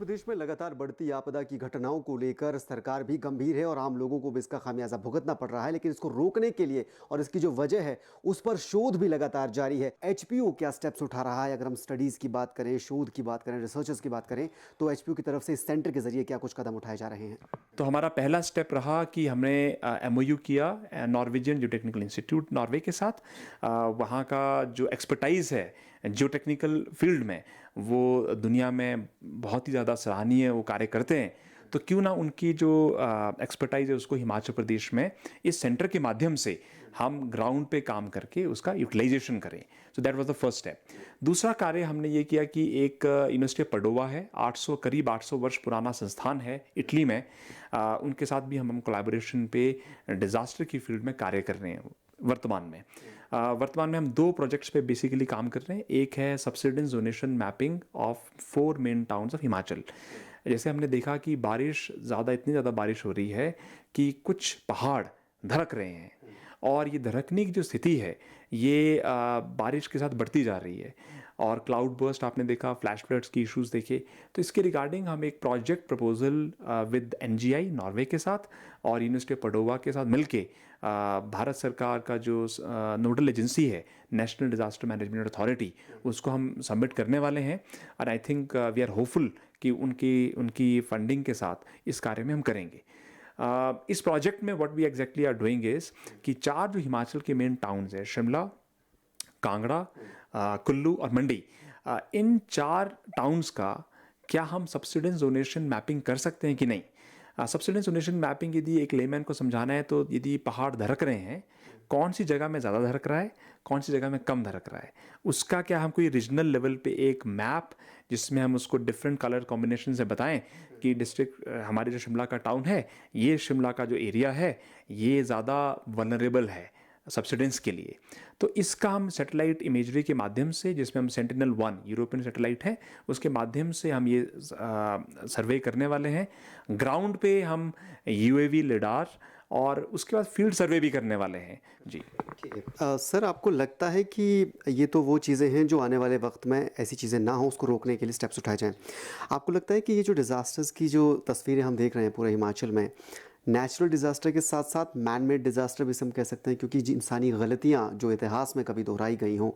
प्रदेश में लगातार बढ़ती आपदा की घटनाओं को लेकर सरकार भी गंभीर है और आम लोगों को भी इसका खामियाजा भुगतना पड़ रहा है, लेकिन इसको रोकने के लिए और इसकी जो वजह है उस पर शोध भी लगातार जारी है। एचपीयू क्या स्टेप्स उठा रहा है? अगर हम स्टडीज की बात करें, शोध की बात करें, रिसर्चर्स की बात करें, तो एचपीयू की तरफ से इस सेंटर के जरिए क्या कुछ कदम उठाए जा रहे हैं? तो हमारा पहला स्टेप रहा कि हमने एमओयू किया नॉर्वेजियन जियोटेक्निकल इंस्टीट्यूट नॉर्वे के साथ। वहाँ का जो एक्सपर्टाइज है जियोटेक्निकल फील्ड में, वो दुनिया में बहुत ही ज़्यादा सराहनीय वो कार्य करते हैं। तो क्यों ना उनकी जो एक्सपर्टाइज है उसको हिमाचल प्रदेश में इस सेंटर के माध्यम से हम ग्राउंड पे काम करके उसका यूटिलाइजेशन करें। So that was the first step. दूसरा कार्य हमने ये किया कि एक यूनिवर्सिटी पडोवा है, करीब 800 वर्ष पुराना संस्थान है इटली में। उनके साथ भी हम कोलैबोरेशन पे डिज़ास्टर की फील्ड में कार्य कर रहे हैं वर्तमान में हम 2 प्रोजेक्ट्स पे बेसिकली काम कर रहे हैं। एक है subsidence zonation mapping of 4 main towns of Himachal. जैसे हमने देखा कि इतनी ज़्यादा बारिश हो रही है कि कुछ पहाड़ धड़क रहे हैं, और ये धड़कने की जो स्थिति है ये बारिश के साथ बढ़ती जा रही है। और क्लाउड बर्स्ट आपने देखा, फ्लैश फ्लड्स की इश्यूज देखे। तो इसके रिगार्डिंग हम एक प्रोजेक्ट प्रपोजल विद एनजीआई नॉर्वे के साथ और यूनिवर्सिटी पडोवा के साथ मिलके भारत सरकार का जो नोडल एजेंसी है, नेशनल डिजास्टर मैनेजमेंट अथॉरिटी, उसको हम सबमिट करने वाले हैं। और I think we are hopeful कि उनकी फंडिंग के साथ इस कार्य में हम करेंगे। इस प्रोजेक्ट में what we exactly are doing is कि 4 जो हिमाचल के मेन टाउन्स है, शिमला, कांगड़ा, कुल्लू और मंडी, इन 4 टाउन्स का क्या हम सबसिडेंस डोनेशन मैपिंग कर सकते हैं कि नहीं। सबसिडेंस डोनेशन मैपिंग यदि एक लेमैन को समझाना है, तो यदि पहाड़ धड़क रहे हैं, कौन सी जगह में ज़्यादा धड़क रहा है, कौन सी जगह में कम धड़क रहा है, उसका क्या हम कोई रीजनल लेवल पे एक मैप जिसमें हम उसको डिफरेंट कलर कॉम्बिनेशन से बताएं कि डिस्ट्रिक्ट हमारे जो शिमला का टाउन है, ये शिमला का जो एरिया है ये ज़्यादा वनरेबल है सबसिडेंस के लिए। तो इसका हम सैटेलाइट इमेजरी के माध्यम से, जिसमें हम सेंटिनल-1 यूरोपियन सैटेलाइट है, उसके माध्यम से हम ये सर्वे करने वाले हैं। ग्राउंड पे हम यूएवी लिडार और उसके बाद फील्ड सर्वे भी करने वाले हैं जी। सर, आपको लगता है कि ये तो वो चीज़ें हैं जो आने वाले वक्त में ऐसी चीज़ें ना हो, उसको रोकने के लिए स्टेप्स उठाए जाएं। आपको लगता है कि ये जो डिज़ास्टर्स की जो तस्वीरें हम देख रहे हैं पूरे हिमाचल में, नेचुरल डिज़ास्टर के साथ साथ मैन मेड डिज़ास्टर भी हम कह सकते हैं, क्योंकि इंसानी गलतियाँ जो इतिहास में कभी दोहराई गई हों,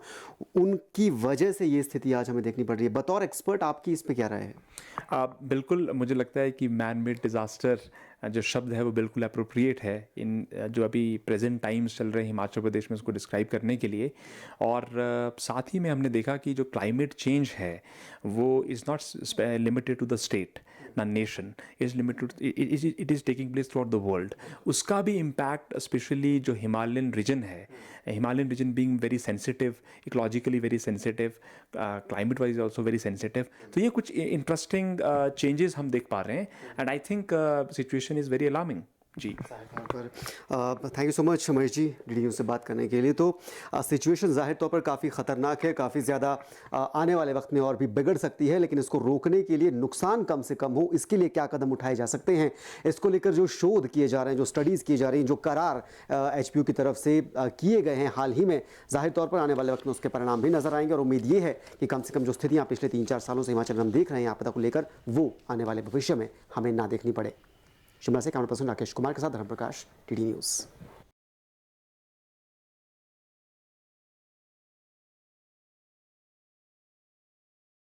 उनकी वजह से ये स्थिति आज हमें देखनी पड़ रही है। बतौर एक्सपर्ट आपकी इस पे क्या राय है? बिल्कुल, मुझे लगता है कि मैन मेड डिज़ास्टर जो शब्द है वो बिल्कुल अप्रोप्रिएट है इन जो अभी प्रेजेंट टाइम्स चल रहे हैं हिमाचल प्रदेश में, उसको डिस्क्राइब करने के लिए। और साथ ही में हमने देखा कि जो क्लाइमेट चेंज है वो is not limited to the state ना nation, is limited, it is taking place throughout the world. उसका भी इम्पैक्ट स्पेशली जो हिमालयन रीजन है, Himalayan region being very sensitive, ecologically very sensitive, climate wise also very sensitive. तो ये कुछ interesting changes हम देख पा रहे हैं, and I think situation is very alarming ji. Thank you so much Mahesh ji, DD news से बात करने के लिए। तो सिचुएशन ज़ाहिर तौर पर काफ़ी ख़तरनाक है, काफ़ी ज़्यादा आने वाले वक्त में और भी बिगड़ सकती है, लेकिन इसको रोकने के लिए, नुकसान कम से कम हो, इसके लिए क्या कदम उठाए जा सकते हैं, इसको लेकर जो शोध किए जा रहे हैं, जो स्टडीज़ की जा रही हैं, जो करार एचपीयू की तरफ से किए गए हैं हाल ही में, ज़ाहिर तौर पर आने वाले वक्त में उसके परिणाम भी नजर आएंगे। और उम्मीद ये है कि कम से कम जो स्थितियाँ पिछले 3-4 सालों से हिमाचल में हम देख रहे हैं आपदा को लेकर, वो आने वाले भविष्य में हमें ना देखनी पड़े। शिमला से कैमरा पर्सन राकेश कुमार के साथ धर्म प्रकाश, डीडी न्यूज़।